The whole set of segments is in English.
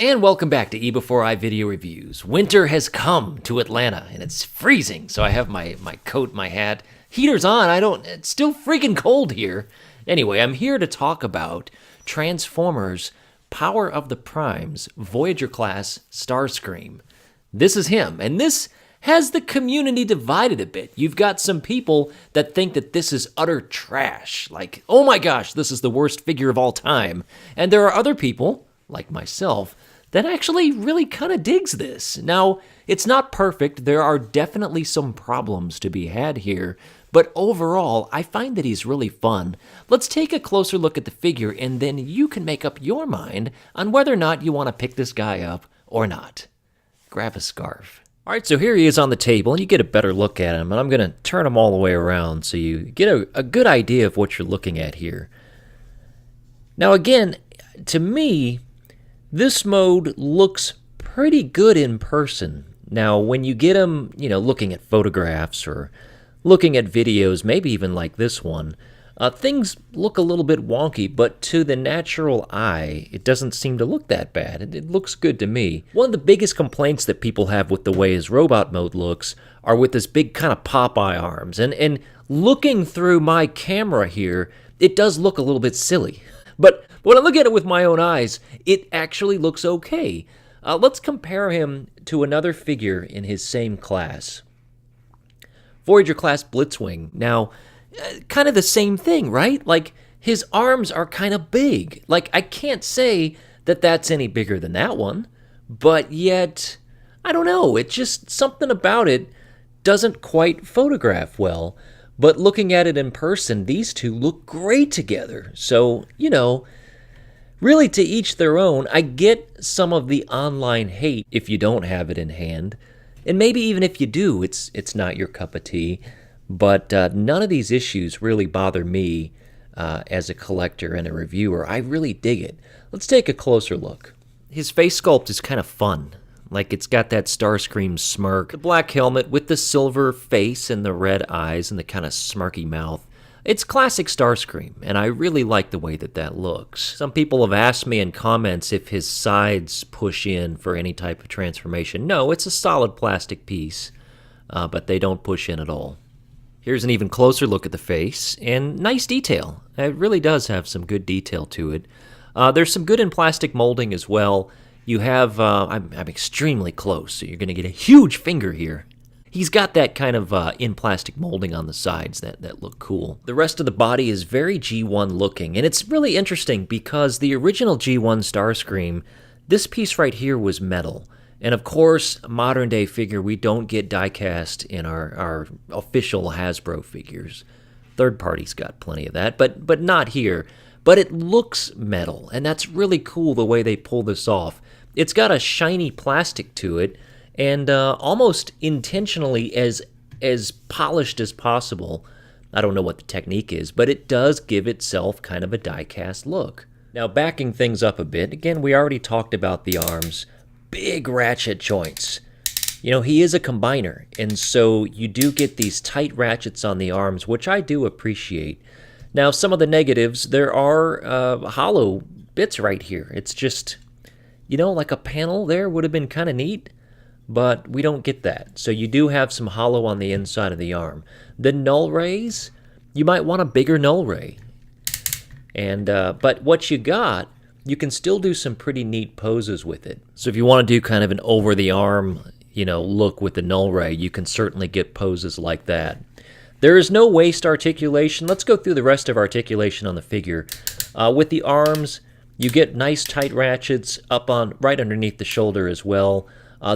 And welcome back to eBEFOREi Video Reviews. Winter has come to Atlanta, and it's freezing, so I have my coat, my hat. Heater's on, it's still freaking cold here. Anyway, I'm here to talk about Transformers Power of the Primes Voyager class Starscream. This is him, and this has the community divided a bit. You've got some people that think that this is utter trash, like, oh my gosh, this is the worst figure of all time. And there are other people, like myself, that actually really kind of digs this. Now, it's not perfect. There are definitely some problems to be had here, but overall, I find that he's really fun. Let's take a closer look at the figure, and then you can make up your mind on whether or not you want to pick this guy up or not. Grab a scarf. All right, so here he is on the table, and you get a better look at him, and I'm going to turn him all the way around so you get a good idea of what you're looking at here. Now, again, to me, this mode looks pretty good in person. Now, when you get him, looking at photographs or looking at videos, maybe even like this one, things look a little bit wonky, but to the natural eye, it doesn't seem to look that bad. It looks good to me. One of the biggest complaints that people have with the way his robot mode looks are with this big kind of Popeye arms. And looking through my camera here, it does look a little bit silly. But when I look at it with my own eyes, it actually looks okay. Let's compare him to another figure in his same class. Voyager class Blitzwing. Now, kind of the same thing, right? Like, his arms are kind of big. Like, I can't say that that's any bigger than that one, but yet, I don't know. It's just something about it doesn't quite photograph well. But looking at it in person, these two look great together. So, really to each their own. I get some of the online hate if you don't have it in hand. And maybe even if you do, it's not your cup of tea. But none of these issues really bother me as a collector and a reviewer. I really dig it. Let's take a closer look. His face sculpt is kind of fun. Like, it's got that Starscream smirk, the black helmet with the silver face and the red eyes and the kind of smirky mouth. It's classic Starscream, and I really like the way that looks. Some people have asked me in comments if his sides push in for any type of transformation. No, it's a solid plastic piece, but they don't push in at all. Here's an even closer look at the face, and nice detail. It really does have some good detail to it. There's some good in plastic molding as well. You have, I'm extremely close, so you're going to get a huge finger here. He's got that kind of in plastic molding on the sides that look cool. The rest of the body is very G1 looking, and it's really interesting because the original G1 Starscream, this piece right here was metal. And of course, modern day figure, we don't get die cast in our official Hasbro figures. Third party's got plenty of that, but not here. But it looks metal, and that's really cool the way they pull this off. It's got a shiny plastic to it, and almost intentionally as polished as possible. I don't know what the technique is, but it does give itself kind of a die-cast look. Now, backing things up a bit, again, we already talked about the arms. Big ratchet joints. He is a combiner, and so you do get these tight ratchets on the arms, which I do appreciate. Now, some of the negatives, there are hollow bits right here. It's just, like a panel there would have been kind of neat, but we don't get that. So you do have some hollow on the inside of the arm. The null rays, you might want a bigger null ray. And but what you got, you can still do some pretty neat poses with it. So if you want to do kind of an over-the-arm, look with the null ray, you can certainly get poses like that. There is no waist articulation. Let's go through the rest of articulation on the figure. With the arms, you get nice tight ratchets up on right underneath the shoulder as well.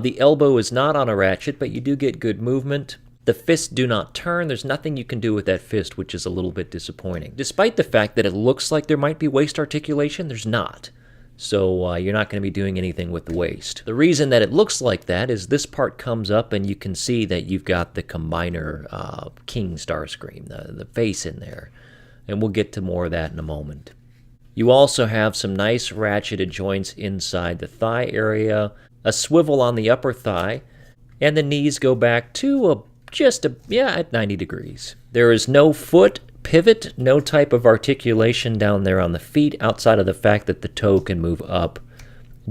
The elbow is not on a ratchet, but you do get good movement. The fists do not turn. There's nothing you can do with that fist, which is a little bit disappointing. Despite the fact that it looks like there might be waist articulation, there's not. So you're not going to be doing anything with the waist. The reason that it looks like that is this part comes up and you can see that you've got the combiner King Starscream, the face in there. And we'll get to more of that in a moment. You also have some nice ratcheted joints inside the thigh area, a swivel on the upper thigh, and the knees go back to at 90 degrees. There is no foot pivot, no type of articulation down there on the feet outside of the fact that the toe can move up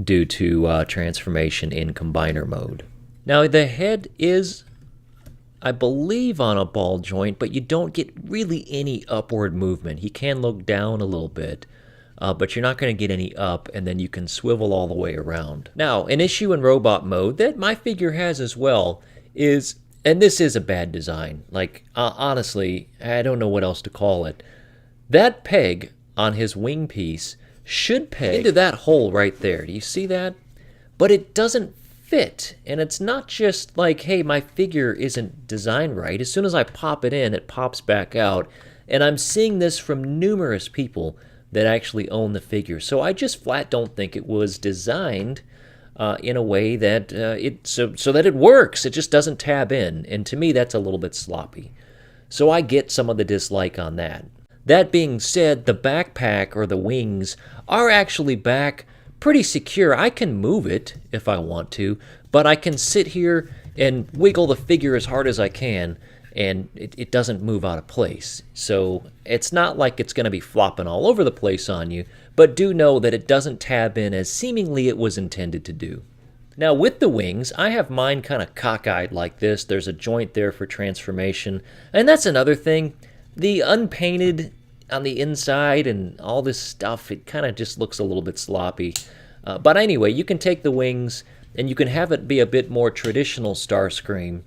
due to transformation in combiner mode. Now the head is, I believe, on a ball joint, but you don't get really any upward movement. He can look down a little bit, but you're not going to get any up, and then you can swivel all the way around. Now, an issue in robot mode that my figure has as well is, and this is a bad design, like honestly, I don't know what else to call it. That peg on his wing piece should peg into that hole right there. Do you see that? But it doesn't fit, and it's not just like, hey, my figure isn't designed right. As soon as I pop it in, it pops back out, and I'm seeing this from numerous people that actually own the figure. So I just flat don't think it was designed in a way that so that it works. It just doesn't tab in, and to me that's a little bit sloppy. So I get some of the dislike on that. That being said, the backpack or the wings are actually back pretty secure. I can move it if I want to, but I can sit here and wiggle the figure as hard as I can, and it doesn't move out of place. So it's not like it's going to be flopping all over the place on you, but do know that it doesn't tab in as seemingly it was intended to do. Now with the wings, I have mine kind of cockeyed like this. There's a joint there for transformation, and that's another thing. The unpainted on the inside and all this stuff, it kind of just looks a little bit sloppy. But anyway, you can take the wings and you can have it be a bit more traditional Starscream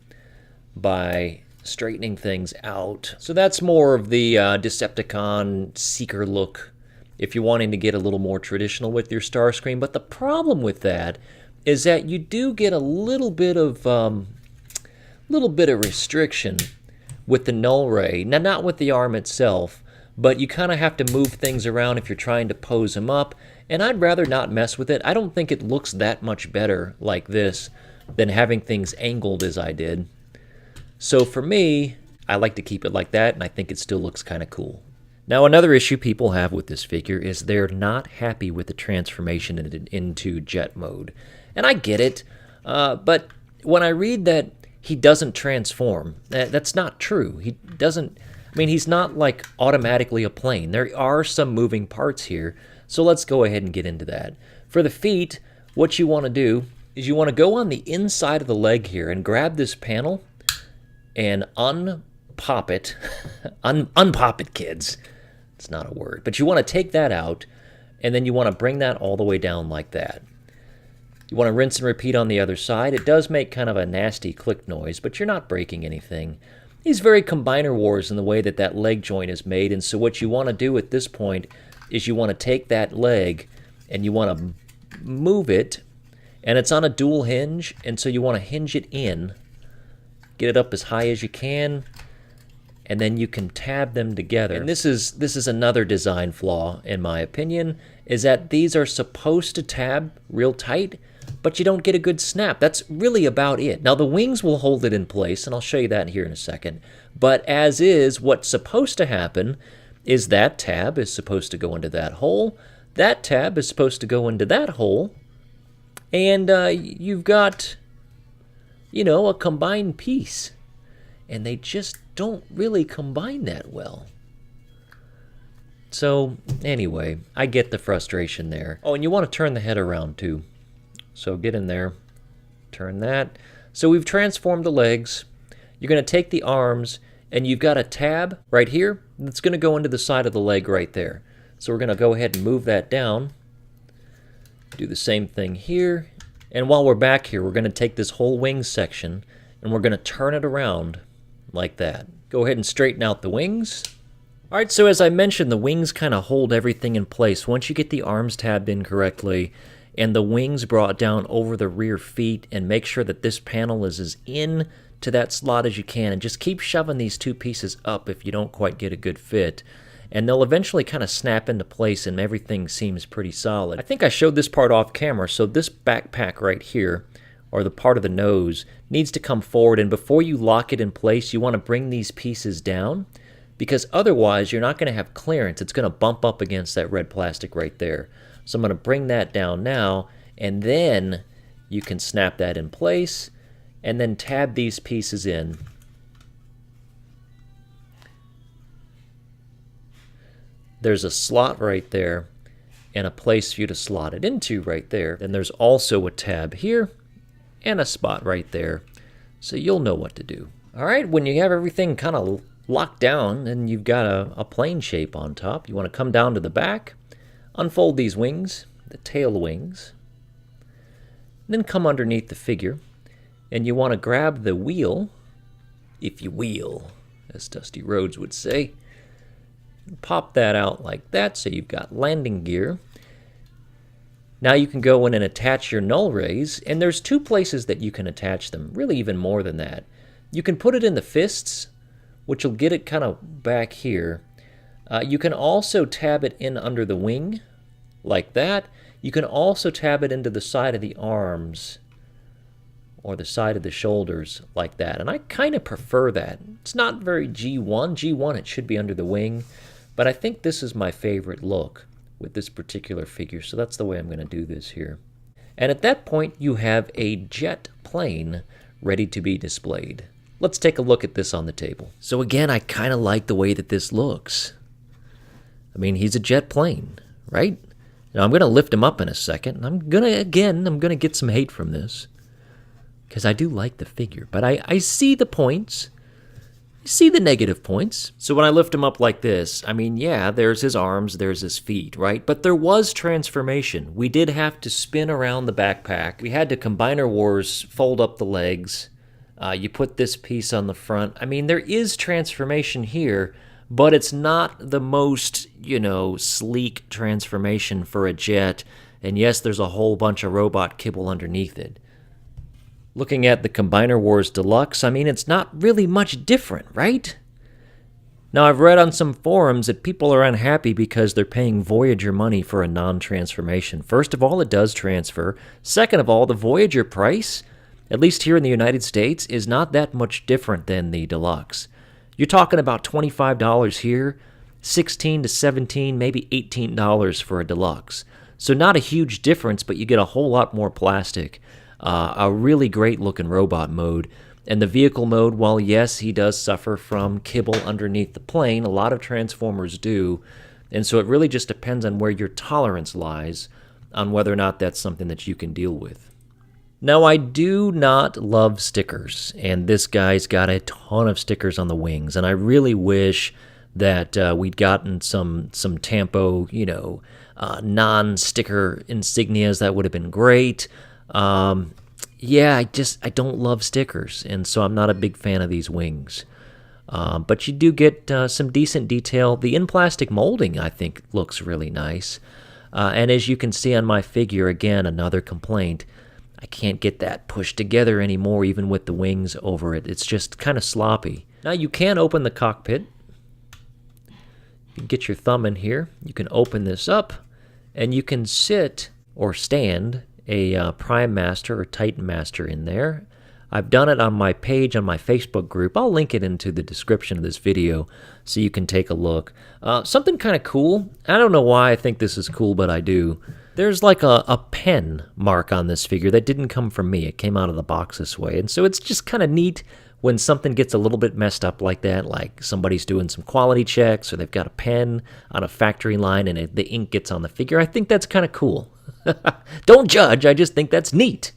by straightening things out. So that's more of the Decepticon Seeker look if you're wanting to get a little more traditional with your Starscream. But the problem with that is that you do get a little bit of restriction with the null ray. Now, not with the arm itself, but you kind of have to move things around if you're trying to pose them up, and I'd rather not mess with it. I don't think it looks that much better like this than having things angled as I did. So for me, I like to keep it like that, and I think it still looks kind of cool. Now, another issue people have with this figure is they're not happy with the transformation into jet mode. And I get it, but when I read that he doesn't transform, that's not true. He doesn't. I mean, he's not like automatically a plane. There are some moving parts here, so let's go ahead and get into that. For the feet, what you want to do is you want to go on the inside of the leg here and grab this panel and unpop it. Unpop it, kids. It's not a word. But you want to take that out, and then you want to bring that all the way down like that. You want to rinse and repeat on the other side. It does make kind of a nasty click noise, but you're not breaking anything. He's very Combiner Wars in the way that that leg joint is made, and so what you want to do at this point is you want to take that leg and you want to move it, and it's on a dual hinge, and so you want to hinge it in, get it up as high as you can, and then you can tab them together. And this is another design flaw, in my opinion, is that these are supposed to tab real tight, but you don't get a good snap. That's really about it. Now, the wings will hold it in place, and I'll show you that here in a second. But as is, what's supposed to happen is that tab is supposed to go into that hole, that tab is supposed to go into that hole, and you've got, you know, a combined piece. And they just don't really combine that well. So, anyway, I get the frustration there. Oh, and you want to turn the head around, too. So get in there, turn that. So we've transformed the legs. You're going to take the arms, and you've got a tab right here that's going to go into the side of the leg right there. So we're going to go ahead and move that down. Do the same thing here. And while we're back here, we're going to take this whole wing section, and we're going to turn it around like that. Go ahead and straighten out the wings. All right, so as I mentioned, the wings kind of hold everything in place. Once you get the arms tabbed in correctly, and the wings brought down over the rear feet, and make sure that this panel is as in to that slot as you can, and just keep shoving these two pieces up if you don't quite get a good fit, and they'll eventually kind of snap into place and everything seems pretty solid. I think I showed this part off camera, so this backpack right here, or the part of the nose, needs to come forward, and before you lock it in place, you want to bring these pieces down, because otherwise you're not going to have clearance. It's going to bump up against that red plastic right there. So I'm going to bring that down now, and then you can snap that in place, and then tab these pieces in. There's a slot right there, and a place for you to slot it into right there. Then there's also a tab here and a spot right there, so you'll know what to do. All right, when you have everything kind of locked down and you've got a plane shape on top, you want to come down to the back, unfold these wings, the tail wings, then come underneath the figure, and you want to grab the wheel, if you wheel, as Dusty Rhodes would say. Pop that out like that, so you've got landing gear. Now you can go in and attach your null rays, and there's two places that you can attach them, really even more than that. You can put it in the fists, which will get it kind of back here. You can also tab it in under the wing, like that. You can also tab it into the side of the arms, or the side of the shoulders, like that. And I kind of prefer that. It's not very G1. G1, it should be under the wing. But I think this is my favorite look with this particular figure, so that's the way I'm going to do this here. And at that point, you have a jet plane ready to be displayed. Let's take a look at this on the table. So again, I kind of like the way that this looks. I mean, he's a jet plane, right? Now I'm going to lift him up in a second. I'm going to get some hate from this, because I do like the figure, but I see the points. I see the negative points. So when I lift him up like this, I mean, yeah, there's his arms, there's his feet, right? But there was transformation. We did have to spin around the backpack. We had to Combiner Wars fold up the legs. You put this piece on the front. I mean, there is transformation here, but it's not the most, sleek transformation for a jet. And yes, there's a whole bunch of robot kibble underneath it. Looking at the Combiner Wars Deluxe, I mean, it's not really much different, right? Now, I've read on some forums that people are unhappy because they're paying Voyager money for a non-transformation. First of all, it does transfer. Second of all, the Voyager price, at least here in the United States, is not that much different than the Deluxe. You're talking about $25 here, $16 to $17, maybe $18 for a Deluxe. So not a huge difference, but you get a whole lot more plastic. A really great looking robot mode. And the vehicle mode, while yes, he does suffer from kibble underneath the plane, a lot of Transformers do. And so it really just depends on where your tolerance lies on whether or not that's something that you can deal with. Now, I do not love stickers, and this guy's got a ton of stickers on the wings, and I really wish that we'd gotten some Tampo, non-sticker insignias. That would have been great. Yeah, I don't love stickers, and so I'm not a big fan of these wings. But you do get some decent detail. The in-plastic molding, I think, looks really nice. And as you can see on my figure, again, another complaint, I can't get that pushed together anymore, even with the wings over it. It's just kind of sloppy. Now, you can open the cockpit. You can get your thumb in here. You can open this up, and you can sit or stand a Prime Master or Titan Master in there. I've done it on my page on my Facebook group. I'll link it into the description of this video so you can take a look. Something kind of cool. I don't know why I think this is cool, but I do. There's like a pen mark on this figure that didn't come from me. It came out of the box this way. And so it's just kind of neat when something gets a little bit messed up like that, like somebody's doing some quality checks or they've got a pen on a factory line and the ink gets on the figure. I think that's kind of cool. Don't judge, I just think that's neat.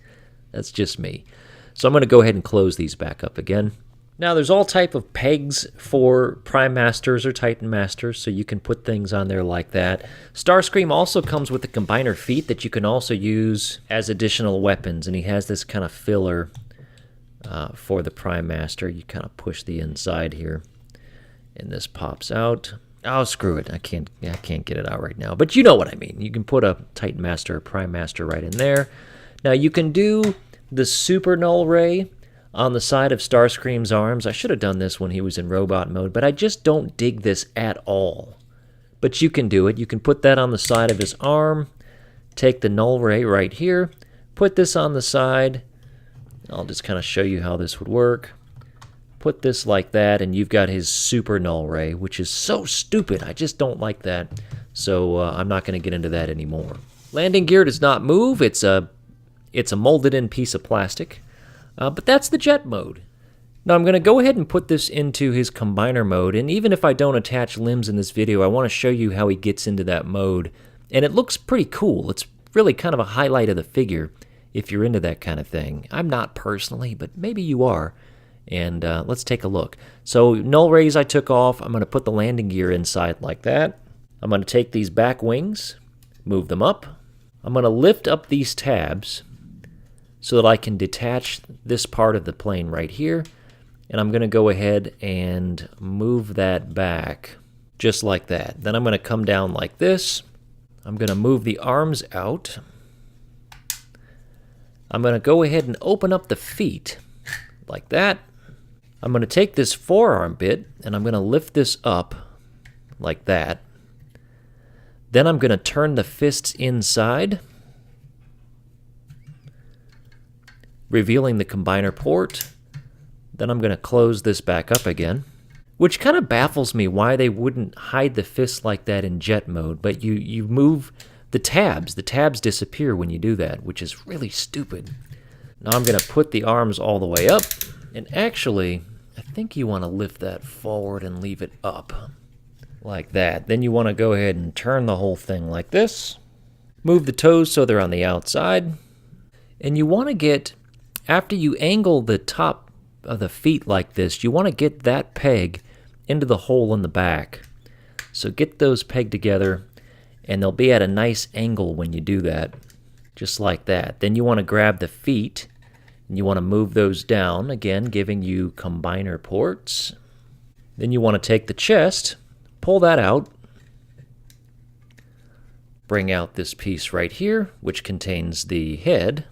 That's just me. So I'm going to go ahead and close these back up again. Now there's all type of pegs for Prime Masters or Titan Masters, so you can put things on there like that. Starscream also comes with the combiner feet that you can also use as additional weapons, and he has this kind of filler for the Prime Master. You kind of push the inside here, and this pops out. Oh, screw it. I can't get it out right now. But you know what I mean. You can put a Titan Master or Prime Master right in there. Now you can do the Super Null Ray on the side of Starscream's arms. I should have done this when he was in robot mode, but I just don't dig this at all. But you can do it. You can put that on the side of his arm, take the Null Ray right here, put this on the side. I'll just kind of show you how this would work. Put this like that, and you've got his Super Null Ray, which is so stupid. I just don't like that, so I'm not going to get into that anymore. Landing gear does not move. It's a molded-in piece of plastic, but that's the jet mode. Now I'm going to go ahead and put this into his combiner mode, and even if I don't attach limbs in this video, I want to show you how he gets into that mode And it looks pretty cool. It's really kind of a highlight of the figure if you're into that kind of thing. I'm not personally, but maybe you are. And let's take a look. So null rays I took off. I'm going to put the landing gear inside like that. I'm going to take these back wings, move them up. I'm going to lift up these tabs so that I can detach this part of the plane right here. And I'm going to go ahead and move that back just like that. Then I'm going to come down like this. I'm going to move the arms out. I'm going to go ahead and open up the feet like that. I'm going to take this forearm bit and I'm going to lift this up like that. Then I'm going to turn the fists inside, revealing the combiner port. Then I'm going to close this back up again, which kind of baffles me why they wouldn't hide the fists like that in jet mode, but you move the tabs. The tabs disappear when you do that, which is really stupid. Now I'm going to put the arms all the way up, and actually, I think you want to lift that forward and leave it up. Like that. Then you want to go ahead and turn the whole thing like this. Move the toes so they're on the outside. And you want to get, after you angle the top of the feet like this, you want to get that peg into the hole in the back. So get those pegged together, and they'll be at a nice angle when you do that. Just like that. Then you want to grab the feet, and you want to move those down, again, giving you combiner ports. Then you want to take the chest, pull that out, bring out this piece right here, which contains the head.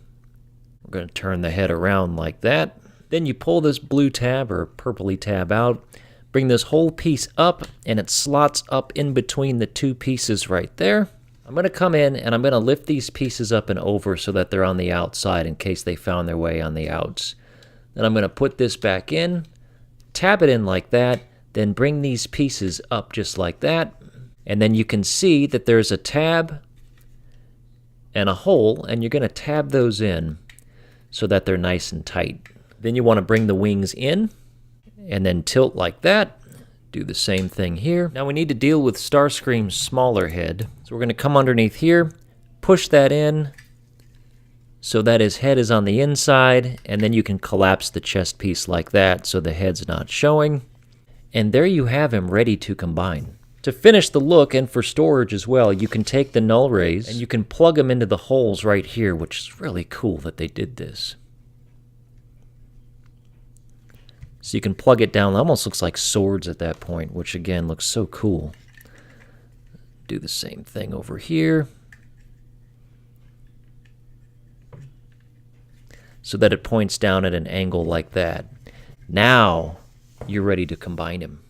We're going to turn the head around like that. Then you pull this blue tab or purpley tab out, bring this whole piece up, and it slots up in between the two pieces right there. I'm going to come in and I'm going to lift these pieces up and over so that they're on the outside in case they found their way on the outs. Then I'm going to put this back in, tab it in like that, then bring these pieces up just like that. And then you can see that there's a tab and a hole, and you're going to tab those in so that they're nice and tight. Then you want to bring the wings in and then tilt like that. Do the same thing here. Now we need to deal with Starscream's smaller head. So we're going to come underneath here, push that in so that his head is on the inside, and then you can collapse the chest piece like that so the head's not showing. And there you have him ready to combine. To finish the look and for storage as well, you can take the null rays and you can plug them into the holes right here, which is really cool that they did this. So you can plug it down. It almost looks like swords at that point, which again looks so cool. Do the same thing over here, so that it points down at an angle like that. Now you're ready to combine him.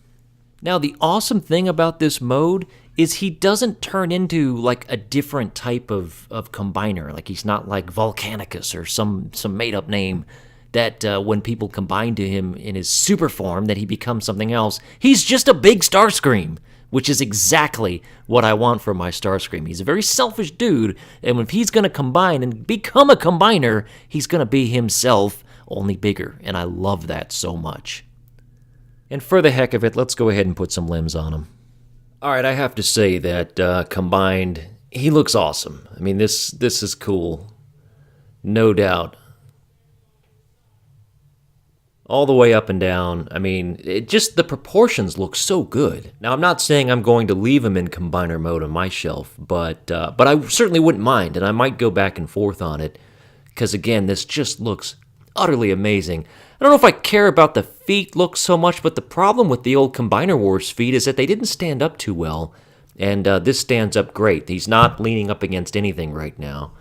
Now the awesome thing about this mode is he doesn't turn into like a different type of combiner. Like he's not like Volcanicus or some made-up name that when people combine to him in his super form that he becomes something else. He's just a big Starscream, which is exactly what I want for my Starscream. He's a very selfish dude, and if he's going to combine and become a combiner, he's going to be himself, only bigger, and I love that so much. And for the heck of it, let's go ahead and put some limbs on him. Alright, I have to say that combined, he looks awesome. I mean, this is cool. No doubt. All the way up and down. I mean, the proportions look so good. Now, I'm not saying I'm going to leave him in combiner mode on my shelf, but I certainly wouldn't mind, and I might go back and forth on it, because again, this just looks utterly amazing. I don't know if I care about the feet look so much, but the problem with the old Combiner Wars feet is that they didn't stand up too well, and this stands up great. He's not leaning up against anything right now.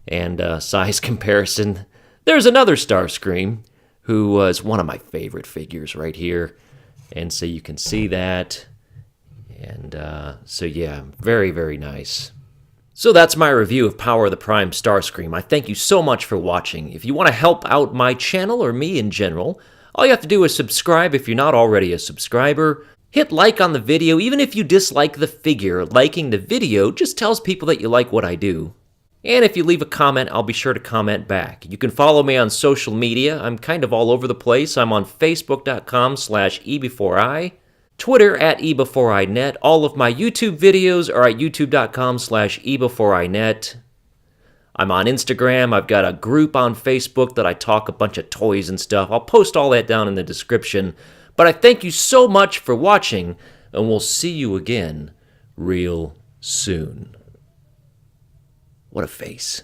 And size comparison, there's another Starscream, who is one of my favorite figures right here. And so you can see that. And so yeah, very, very nice. So that's my review of Power of the Prime Starscream. I thank you so much for watching. If you want to help out my channel or me in general, all you have to do is subscribe if you're not already a subscriber. Hit like on the video, even if you dislike the figure. Liking the video just tells people that you like what I do. And if you leave a comment, I'll be sure to comment back. You can follow me on social media. I'm kind of all over the place. I'm on Facebook.com/eBEFOREi, Twitter at eBEFOREiNet. All of my YouTube videos are at youtube.com/eBEFOREiNet. I'm on Instagram. I've got a group on Facebook that I talk a bunch of toys and stuff. I'll post all that down in the description. But I thank you so much for watching, and we'll see you again real soon. What a face.